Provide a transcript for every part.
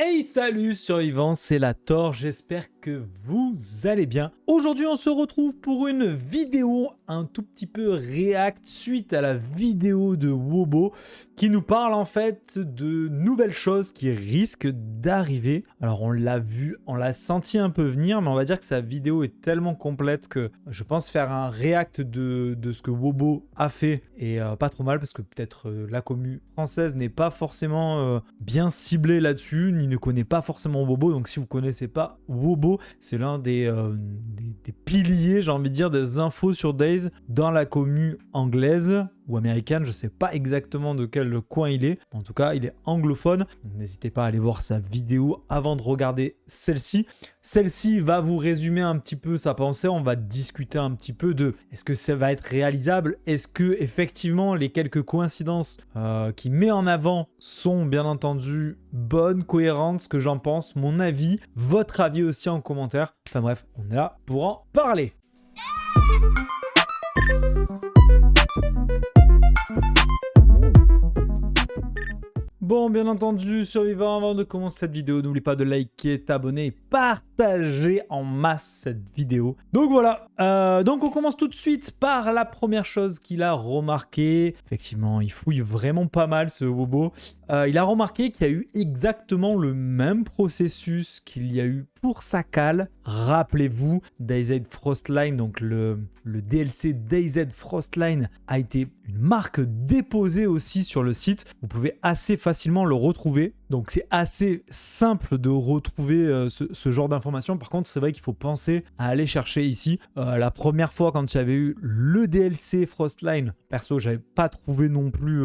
Hey salut survivants, c'est la Thor, j'espère que vous allez bien. Aujourd'hui on se retrouve pour une vidéo un tout petit peu react suite à la vidéo de Wobo qui nous parle en fait de nouvelles choses qui risquent d'arriver. Alors on l'a vu, on l'a senti un peu venir, mais on va dire que sa vidéo est tellement complète que je pense faire un react de ce que Wobo a fait et pas trop mal parce que peut-être la commu française n'est pas forcément bien ciblée là-dessus, ni ne connaît pas forcément Wobo. Donc si vous connaissez pas Wobo, c'est l'un des piliers, j'ai envie de dire, des infos sur Days dans la commu anglaise ou américaine, je sais pas exactement de quel coin il est. En tout cas, il est anglophone. Donc, n'hésitez pas à aller voir sa vidéo avant de regarder celle-ci. Celle-ci va vous résumer un petit peu sa pensée. On va discuter un petit peu de est-ce que ça va être réalisable? Est-ce que effectivement les quelques coïncidences qu'il met en avant sont bien entendu bonnes, cohérentes, ce que j'en pense, mon avis, votre avis aussi en commentaire. Enfin bref, on est là pour en parler. Bon, bien entendu, survivants, avant de commencer cette vidéo, n'oublie pas de liker, t'abonner et partager en masse cette vidéo. Donc voilà, donc on commence tout de suite par la première chose qu'il a remarqué. Effectivement, il fouille vraiment pas mal ce Wobo. Il a remarqué qu'il y a eu exactement le même processus qu'il y a eu pour Sakal. Rappelez-vous, DayZ Frostline, donc le DLC DayZ Frostline a été une marque déposée aussi sur le site. Vous pouvez assez facilement le retrouver. Donc c'est assez simple de retrouver ce genre d'informations. Par contre, c'est vrai qu'il faut penser à aller chercher ici. La première fois quand il y avait eu le DLC Frostline, perso, j'avais pas trouvé non plus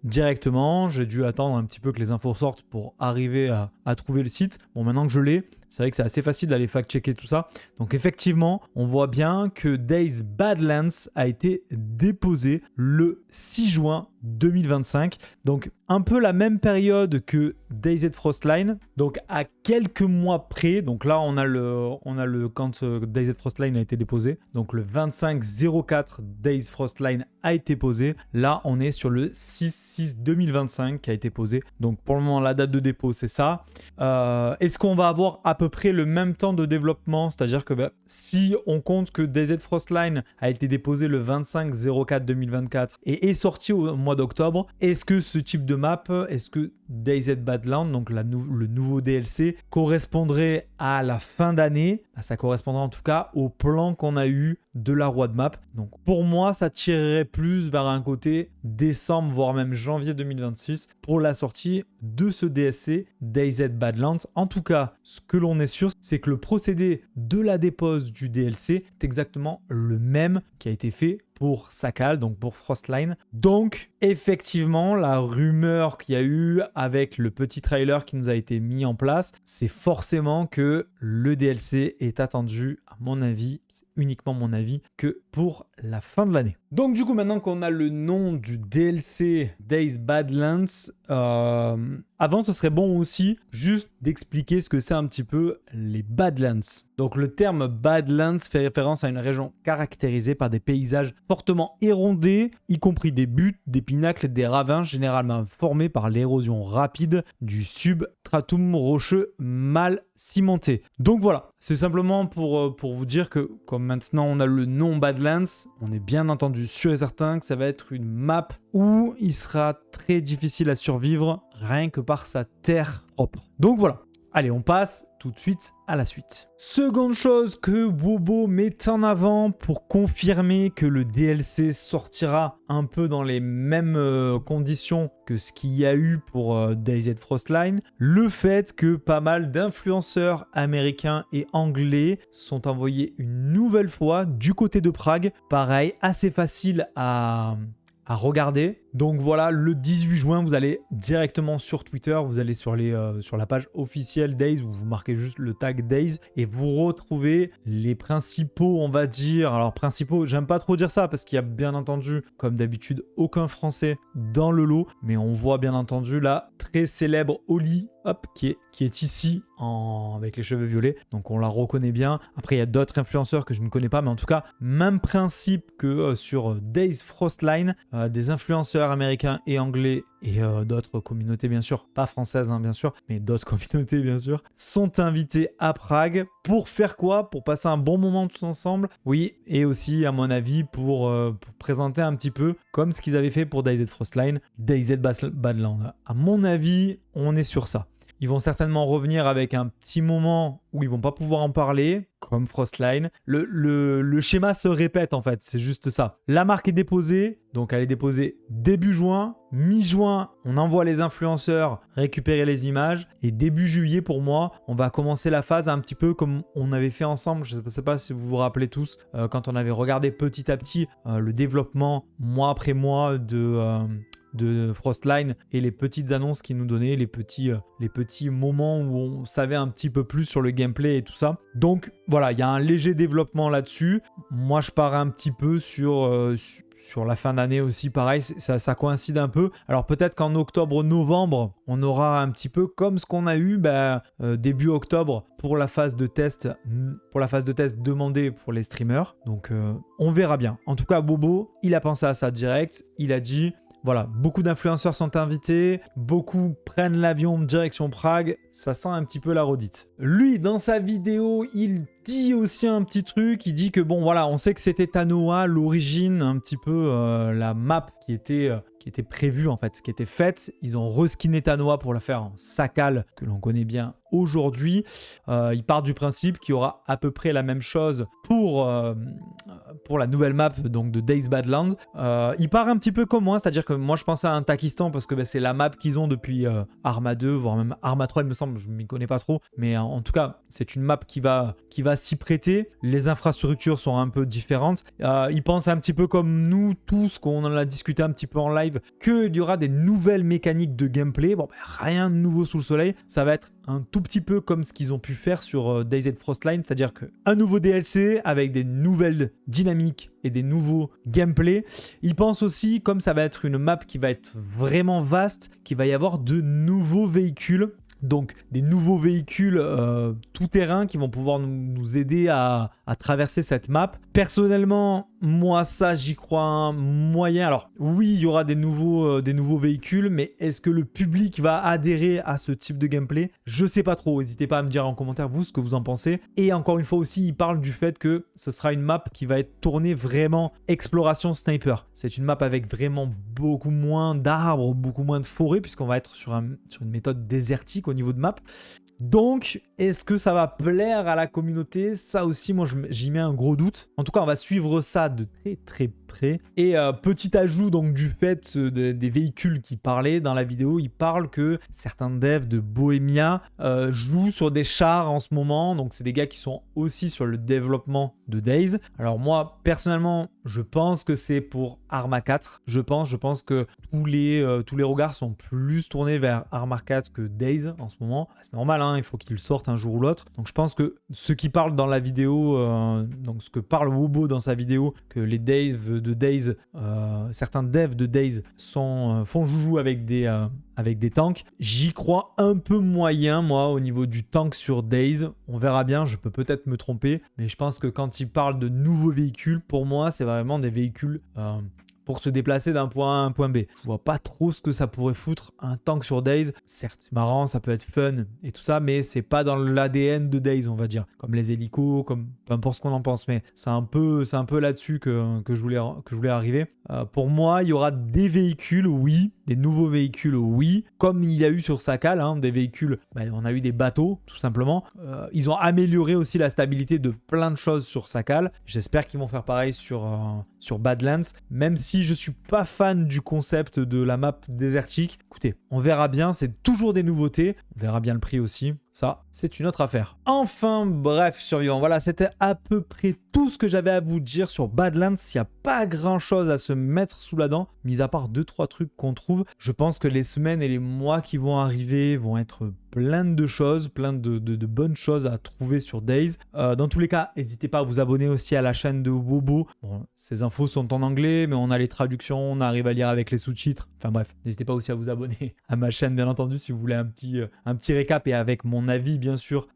directement. J'ai dû attendre un petit peu que les infos sortent pour arriver à trouver le site. Bon, maintenant que je l'ai, c'est vrai que c'est assez facile d'aller fact-checker tout ça. Donc effectivement, on voit bien que Days Badlands a été déposé le 6 juin 2025. Donc un peu la même période que DayZ Frostline. Donc à quelques mois près. Donc là, on a le quand DayZ Frostline a été déposé. Donc le 25-04 Days Frostline a été posé. Là, on est sur le 6-6-2025 qui a été posé. Donc pour le moment, la date de dépôt, c'est ça. Est-ce qu'on va avoir à peu près le même temps de développement? C'est-à-dire que si on compte que DayZ Frostline a été déposé le 25-04-2024 et est sorti au mois d'octobre, est-ce que ce type de map, est-ce que DayZ Badlands, donc le nouveau DLC, correspondrait à la fin d'année? Ça correspondrait en tout cas au plan qu'on a eu de la roadmap. Donc pour moi, ça tirerait plus vers un côté décembre, voire même janvier 2026 pour la sortie de ce DSC DayZ Badlands. En tout cas, ce que l'on est sûr, c'est que le procédé de la dépose du DLC est exactement le même qui a été fait pour Sakal, donc pour Frostline. Donc, effectivement, la rumeur qu'il y a eu avec le petit trailer qui nous a été mis en place, c'est forcément que le DLC est attendu, à mon avis, c'est uniquement mon avis, que pour la fin de l'année. Donc du coup, maintenant qu'on a le nom du DLC Days Badlands, avant ce serait bon aussi juste d'expliquer ce que c'est un petit peu les Badlands. Donc le terme Badlands fait référence à une région caractérisée par des paysages fortement érondés, y compris des buttes, des pinacles et des ravins généralement formés par l'érosion rapide du substratum rocheux mal cimenté. Donc voilà, c'est simplement pour vous dire que comme maintenant on a le nom Badlands, on est bien entendu sûr et certain que ça va être une map où il sera très difficile à survivre rien que par sa terre propre. Donc voilà. Allez, on passe tout de suite à la suite. Seconde chose que Wobo met en avant pour confirmer que le DLC sortira un peu dans les mêmes conditions que ce qu'il y a eu pour DayZ Frostline, le fait que pas mal d'influenceurs américains et anglais sont envoyés une nouvelle fois du côté de Prague. Pareil, assez facile à regarder. Donc voilà, le 18 juin, vous allez directement sur Twitter, vous allez sur la page officielle Days où vous marquez juste le tag Days et vous retrouvez les principaux, on va dire, alors principaux, j'aime pas trop dire ça parce qu'il y a bien entendu, comme d'habitude, aucun français dans le lot, mais on voit bien entendu la très célèbre Oli, hop, qui est ici avec les cheveux violets, donc on la reconnaît bien. Après, il y a d'autres influenceurs que je ne connais pas, mais en tout cas, même principe que sur Days Frostline, des influenceurs serveurs américains et anglais et d'autres communautés bien sûr, pas françaises bien sûr, mais d'autres communautés bien sûr, sont invités à Prague pour faire quoi? Pour passer un bon moment tous ensemble, oui, et aussi à mon avis pour présenter un petit peu comme ce qu'ils avaient fait pour DayZ Frostline, DayZ Badlands. À mon avis, on est sur ça. Ils vont certainement revenir avec un petit moment où ils vont pas pouvoir en parler, comme Frostline. Le schéma se répète en fait, c'est juste ça. La marque est déposée, donc elle est déposée début juin. Mi-juin, on envoie les influenceurs récupérer les images. Et début juillet, pour moi, on va commencer la phase un petit peu comme on avait fait ensemble. Je ne sais pas si vous vous rappelez tous, quand on avait regardé petit à petit le développement mois après mois de Frostline et les petites annonces qu'ils nous donnaient, les petits moments où on savait un petit peu plus sur le gameplay et tout ça. Donc voilà, il y a un léger développement là-dessus. Moi, je pars un petit peu sur la fin d'année aussi, pareil, ça coïncide un peu. Alors peut-être qu'en octobre-novembre, on aura un petit peu comme ce qu'on a eu début octobre pour la phase de test demandée pour les streamers. Donc on verra bien. En tout cas, Bobo, il a pensé à ça direct. Il a dit... Voilà, beaucoup d'influenceurs sont invités, beaucoup prennent l'avion direction Prague, ça sent un petit peu la redite. Lui, dans sa vidéo, il dit aussi un petit truc, il dit que bon voilà, on sait que c'était Tanoa, l'origine, un petit peu la map qui était prévue en fait, qui était faite. Ils ont reskiné Tanoa pour la faire en Sakal, que l'on connaît bien aujourd'hui. Il part du principe qu'il y aura à peu près la même chose pour la nouvelle map donc de DayZ Badlands. Il part un petit peu comme moi, c'est-à-dire que moi je pensais à un Takistan parce que c'est la map qu'ils ont depuis Arma 2, voire même Arma 3 il me semble, je m'y connais pas trop, mais en tout cas c'est une map qui va s'y prêter. Les infrastructures sont un peu différentes. Il pense un petit peu comme nous tous, qu'on en a discuté un petit peu en live, qu'il y aura des nouvelles mécaniques de gameplay. Bon, rien de nouveau sous le soleil, ça va être un tout petit peu comme ce qu'ils ont pu faire sur DayZ Frostline, c'est-à-dire qu'un nouveau DLC avec des nouvelles dynamiques et des nouveaux gameplays. Il pense aussi, comme ça va être une map qui va être vraiment vaste, qu'il va y avoir de nouveaux véhicules. Donc des nouveaux véhicules tout-terrain qui vont pouvoir nous aider à traverser cette map. Personnellement, moi ça j'y crois un moyen. Alors oui, il y aura des nouveaux véhicules, mais est-ce que le public va adhérer à ce type de gameplay? Je sais pas trop. N'hésitez pas à me dire en commentaire vous ce que vous en pensez. Et encore une fois aussi, il parle du fait que ce sera une map qui va être tournée vraiment exploration sniper. C'est une map avec vraiment beaucoup moins d'arbres, beaucoup moins de forêts, puisqu'on va être sur une méthode désertique au niveau de map. Donc, est-ce que ça va plaire à la communauté? Ça aussi, moi, j'y mets un gros doute. En tout cas, on va suivre ça de très très près. Et petit ajout donc du fait des véhicules qui parlaient dans la vidéo, il parle que certains devs de Bohemia jouent sur des chars en ce moment. Donc, c'est des gars qui sont aussi sur le développement de DayZ. Alors moi, personnellement, je pense que c'est pour Arma 4. Je pense que tous les regards sont plus tournés vers Arma 4 que DayZ en ce moment. C'est normal, il faut qu'il sorte un jour ou l'autre. Donc je pense que ce qui parle dans la vidéo, donc ce que parle Wobo dans sa vidéo, que les devs de DayZ, certains devs de DayZ font joujou avec des tanks, j'y crois un peu moyen, moi, au niveau du tank sur DayZ. On verra bien, je peux peut-être me tromper, mais je pense que quand il parle de nouveaux véhicules, pour moi, c'est vraiment des véhicules pour se déplacer d'un point A à un point B. Je vois pas trop ce que ça pourrait foutre un tank sur DayZ. Certes, c'est marrant, ça peut être fun et tout ça, mais c'est pas dans l'ADN de DayZ, on va dire. Comme les hélicos, comme peu importe ce qu'on en pense, mais c'est un peu là-dessus que je voulais arriver. Pour moi, il y aura des véhicules, oui, des nouveaux véhicules, oui, comme il y a eu sur Sakal, des véhicules, on a eu des bateaux, tout simplement. Ils ont amélioré aussi la stabilité de plein de choses sur Sakal. J'espère qu'ils vont faire pareil sur Badlands, même si je suis pas fan du concept de la map désertique. Écoutez, on verra bien, c'est toujours des nouveautés, on verra bien le prix aussi. Ça, c'est une autre affaire. Enfin, bref, survivants. Voilà, c'était à peu près tout ce que j'avais à vous dire sur Badlands. Il n'y a pas grand-chose à se mettre sous la dent, mis à part 2-3 trucs qu'on trouve. Je pense que les semaines et les mois qui vont arriver vont être plein de choses, plein de bonnes choses à trouver sur DayZ. Dans tous les cas, n'hésitez pas à vous abonner aussi à la chaîne de Wobo. Bon, ces infos sont en anglais, mais on a les traductions, on arrive à lire avec les sous-titres. Enfin bref, n'hésitez pas aussi à vous abonner à ma chaîne, bien entendu, si vous voulez un petit récap et avec mon avis, bien sûr,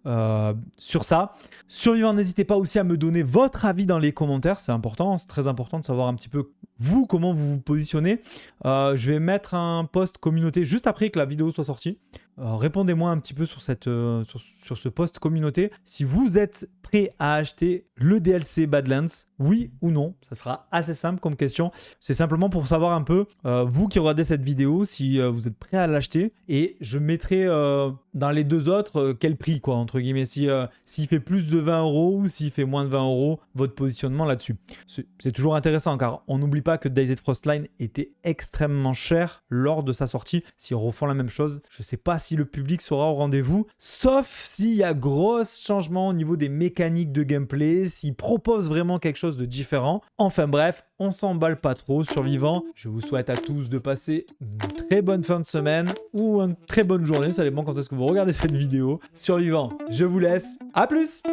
sur ça. Survivants, n'hésitez pas aussi à me donner votre avis dans les commentaires. C'est important, c'est très important de savoir un petit peu vous, comment vous vous positionnez. Je vais mettre un post communauté juste après que la vidéo soit sortie. Répondez-moi un petit peu sur, sur ce post communauté. Si vous êtes prêt à acheter le DLC Badlands, oui ou non? Ça sera assez simple comme question. C'est simplement pour savoir un peu, vous qui regardez cette vidéo, si vous êtes prêt à l'acheter. Et je mettrai dans les deux autres quel prix, quoi, entre guillemets. S'il fait plus de 20 € ou s'il fait moins de 20 €, votre positionnement là-dessus. C'est toujours intéressant car on n'oublie pas que DayZ Frostline était extrêmement cher lors de sa sortie. S'ils refont la même chose, je ne sais pas si le public sera au rendez-vous, sauf s'il y a gros changements au niveau des mécaniques de gameplay, s'ils proposent vraiment quelque chose de différent. Enfin bref, on s'emballe pas trop. Survivants, je vous souhaite à tous de passer une très bonne fin de semaine ou une très bonne journée, ça dépend quand est-ce que vous regardez cette vidéo. Survivants, je vous laisse, à plus!